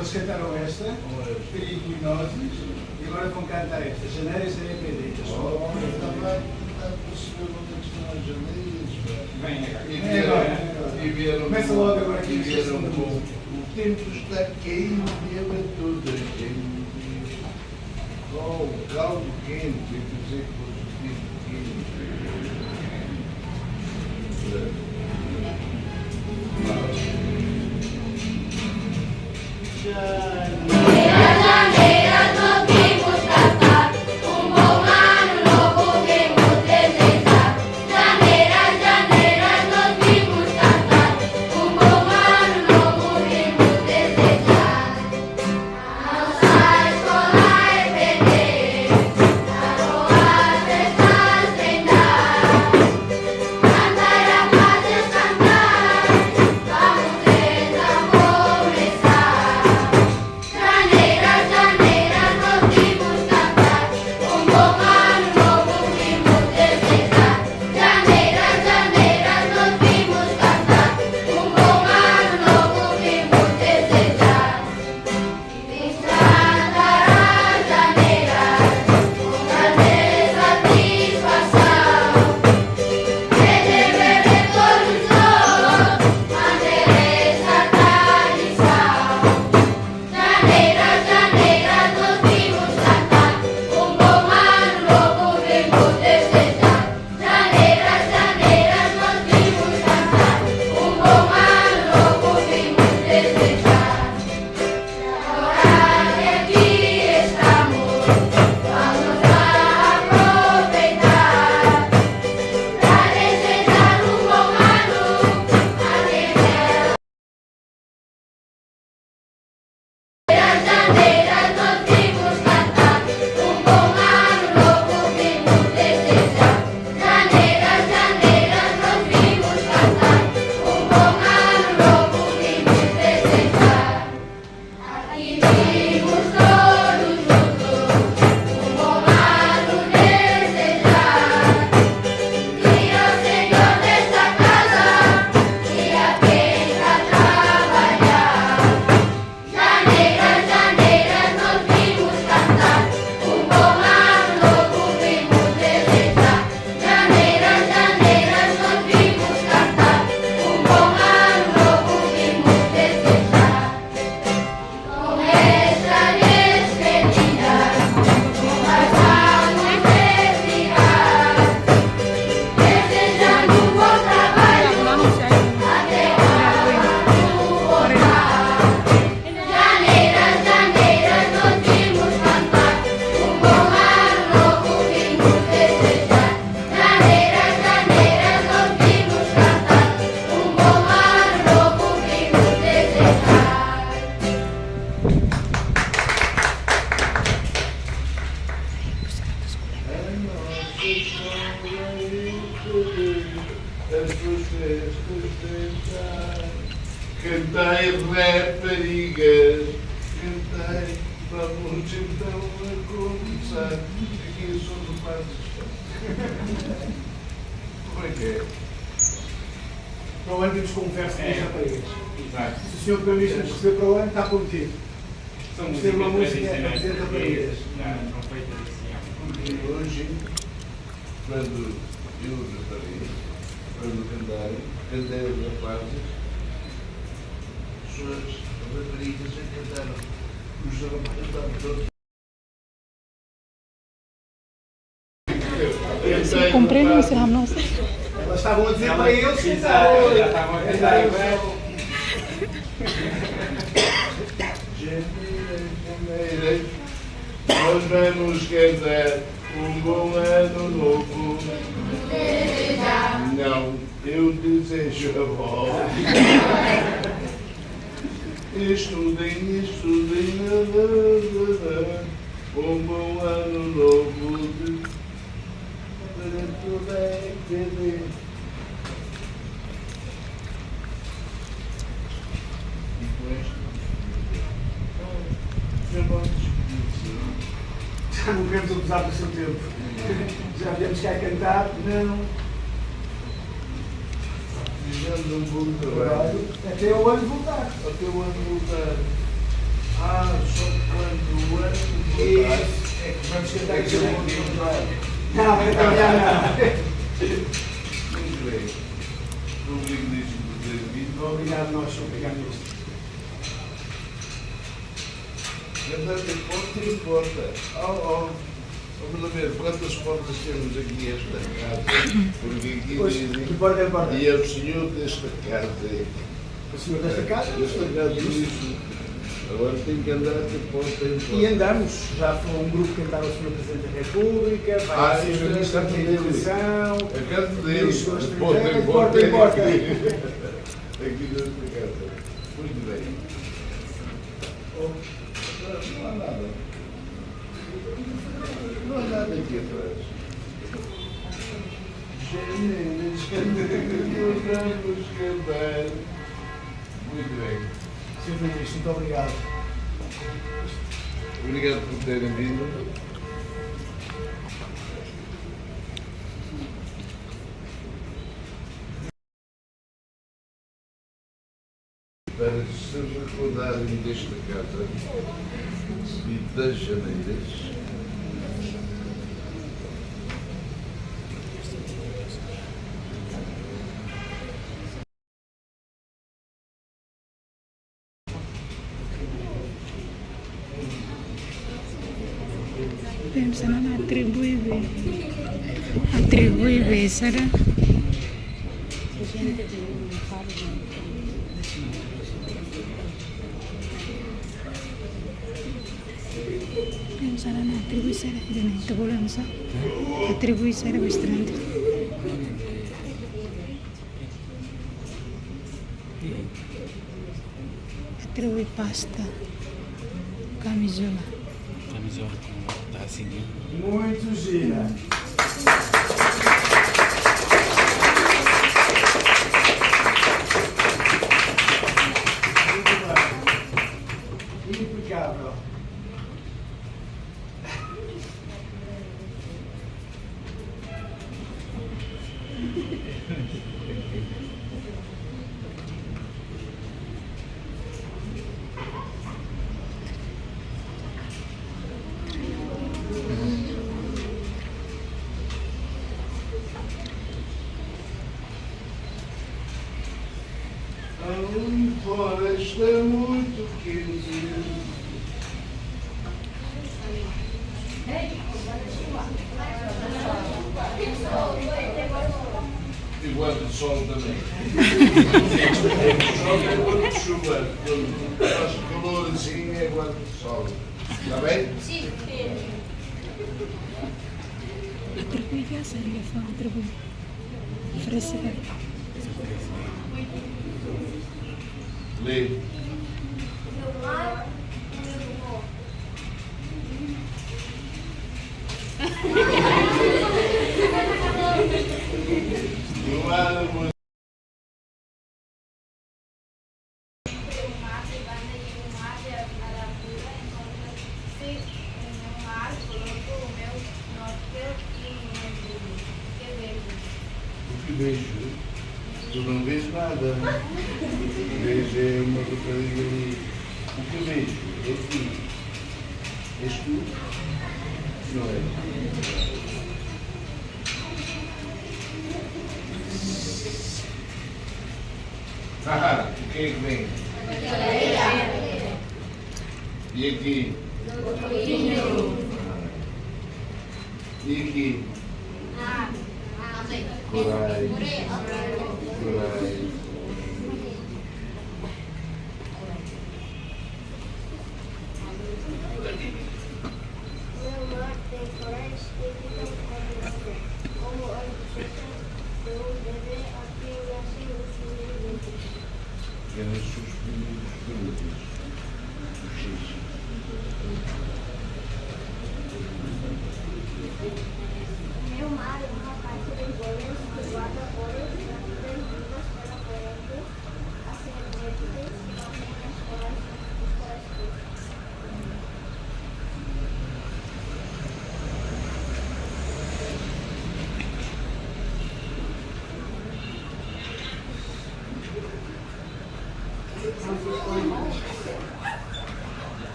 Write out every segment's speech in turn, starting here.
Eles cantaram esta, Periquinosis, e agora vão cantar esta, Janeiras da EPD. Está a perceber onde é que estão as janeiras? Vem agora. E vieram Começa logo agora aqui. E vieram com o tempo está caindo e ela toda quente. Oh, o caldo quente, quer dizer que fosse o tempo quente. Cantei raparigas, cantei, vamos então a começar. Aqui eu sou do Passo de Como é que é? Para o ano temos conversa com as raparigas. Exato. Se o senhor Primeiro-Ministro nos receber para o ano, está prometido. São Vamos ter uma música a tradicionais dizer raparigas. não feitas assim. E hoje, quando eu os raparigas, quando cantarem, cantei os rapazes, as raparigas a cantaram, os rapazes cantaram todos. Comprei no será não sei. Elas estavam a dizer para eles cantarem. Já estavam a cantar. Janeiras, nós vamos cantar um bom ano novo. Não, eu desejo a vós. Estudem, um bom ano novo. Para tudo é beber. E com isto, já vamos despedir. Já não queremos abusar do seu tempo. Já viemos cá cantar, não. Desejando um bom trabalho. Até o ano voltar. Até o ano voltar. Só quando antes É que vamos tentar é que eu vou trabalhar. Não, vai trabalhar não. Muito bem. Obrigadíssimo por ter vindo. Obrigado, nós. Obrigado. Cantar de porta em porta. Vamos ver quantas portas temos aqui esta casa. Porque aqui Pois, dizem. de porta em porta. E é o senhor desta casa. O senhor desta casa? Desta casa isso. Agora tem que andar de porta em porta. E andamos, já foi um grupo que andava o Sr. Presidente da República, vai ser isso o Ministro da é Televisão, A casa dele, Ministro dos de porta em Estrangeiros, porta. porta em porta. Aqui desta casa. Muito bem. Não há nada. Não há nada aqui atrás. Janelas, nós vamos cantar. Muito bem. Sr. Ministro, muito obrigado. Obrigado por terem vindo. Para se recordarem desta casa e das janeiras, Sana atribui Besara. Sana atribui Sara, ini itu boleh masa atribui Sara bastante. Atribui pasta, camisola. Camisola, tá assim, né? Muito gira. Muito bem. Impecável. ali fora está muito quente. E guarda de sol também. Sol é quando chuva, quando faz calor assim é guarda de sol. Está bem? Sim. Atribui ya saya fa atribui. Fresca. Lê. Meu mar, meu irmão. No ar, muito. O que vejo? Tu não vês nada. Vejo é uma rapariga ali. O que vejo? É tu. És tu? Não é? Ah, o que é que vem? E aqui? E aqui? Corais. Corais. Meu mar tem corais que ficam cobertos. Como ano de eu bebê aqui e assim o filho. Pequenas suspiros peludos. Meu mar é uma parte de goleiros que guarda ouro para ter vivas para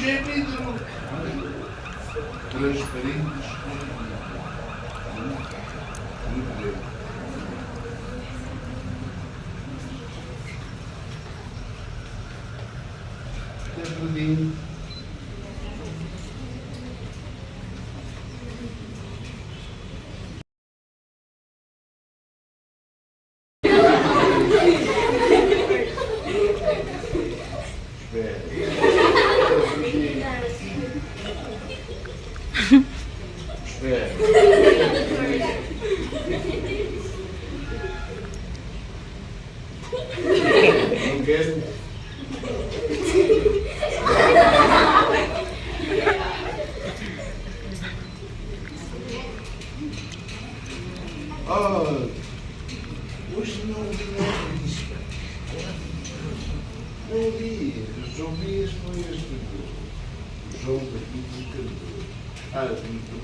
é vidro. Transparente. Muito bem. É verdinho. Espera. Não quero. Oh, hoje não vi isso. Não vi. Os ouvias foi este João daqui do cantor. Ah, do cantor.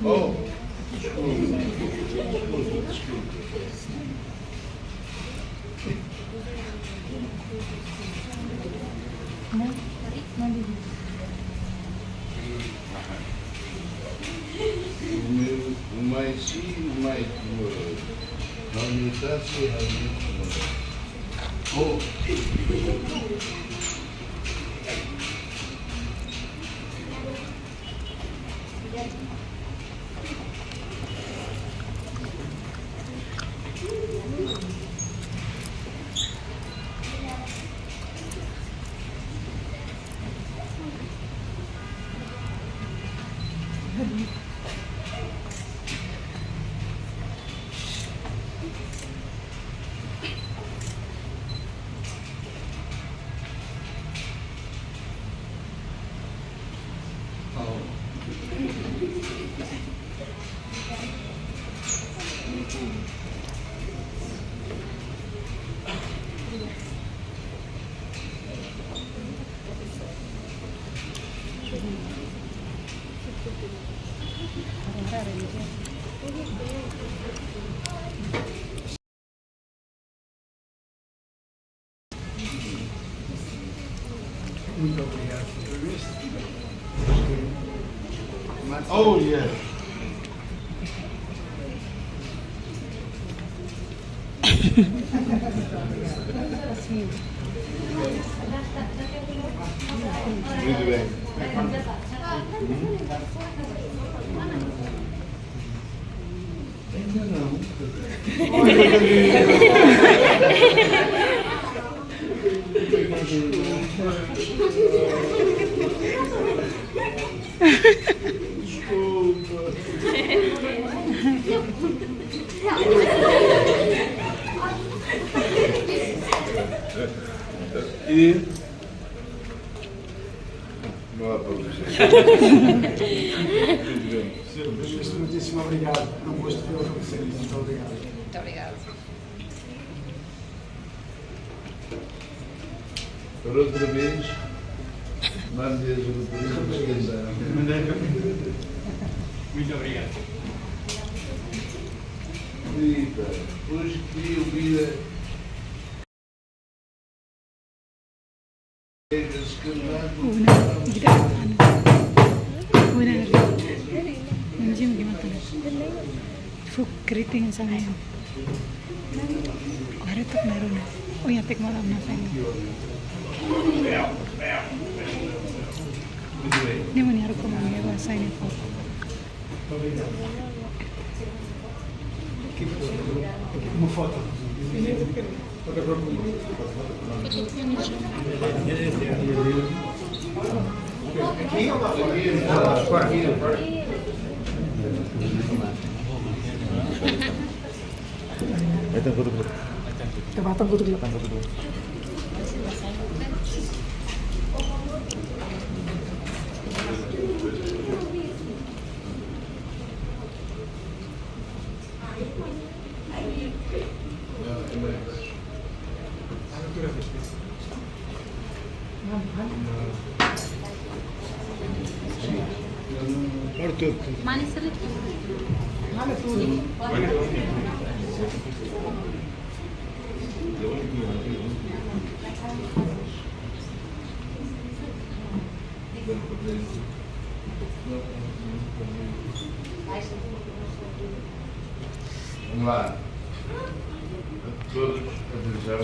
Oh, desculpa. O mais sim, o mais demorado. Na unidade é realmente demorado. Muito obrigado por tudo isto. Oh, yeah. Muito bem. Ainda não. Desculpa. E não há problema. Muito bem. Muitíssimo obrigado. É um gosto vê-lo com vocês. Muito obrigado. Muito obrigada. Por outra vez, mande as raparigas que andaram. Muito obrigado. Rita, hoje queria ouvir se cantar. Nandiyan gimana? Fuk keriting sa ngayon. Karitok meron na. O yatik mo lang na sa inyo. Hindi mo niya ko mga sa inyo po. Uma foto. Aqui ou lá fora? Aí tá tudo. Batang tutup dulu. Manis sekali. Vamos lá. Todos, atenção.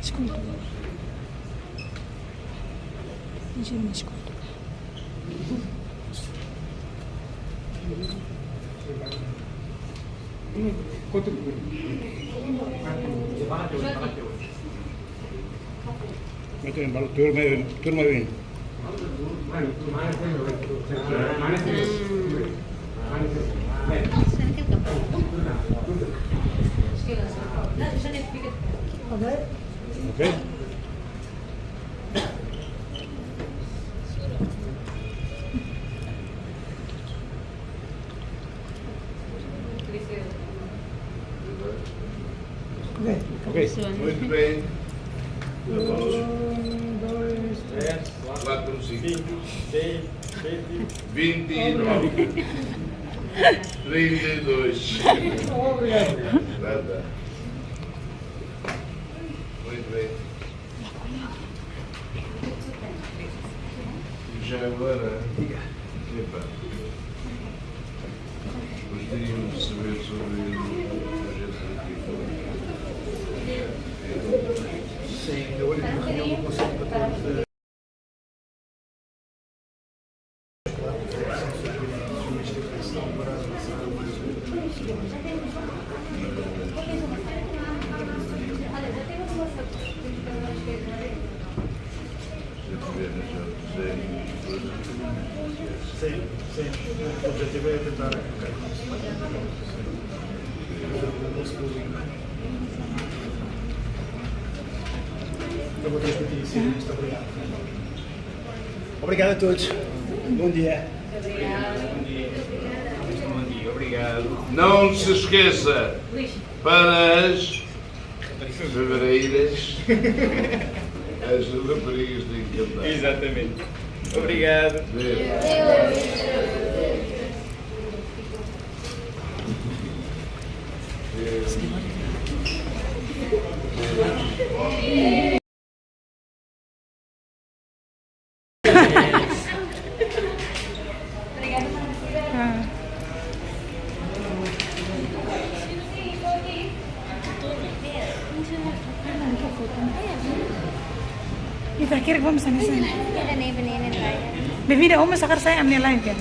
Escudo. Gira no escudo. Turma bem. Ok? Ok. Muito bem. 4, 5, 6, 7, 29, 32. Nada. Muito bem. E já agora, epa, gostaríamos de saber sobre o projeto aqui. Sim, eu olho para a reunião do Conselho para todos. Sim, sim. O objetivo é tentar eu vou transmitir isso. Muito obrigado. Obrigado a todos. Bom dia. Obrigado. Não se esqueça, para as fevereiras, as raparigas têm que cantar. Exatamente. Obrigado. Kita akhirnya vamos sana sana. Kita nih benerin raya. Bebida oma sakar saya ambil lain kan.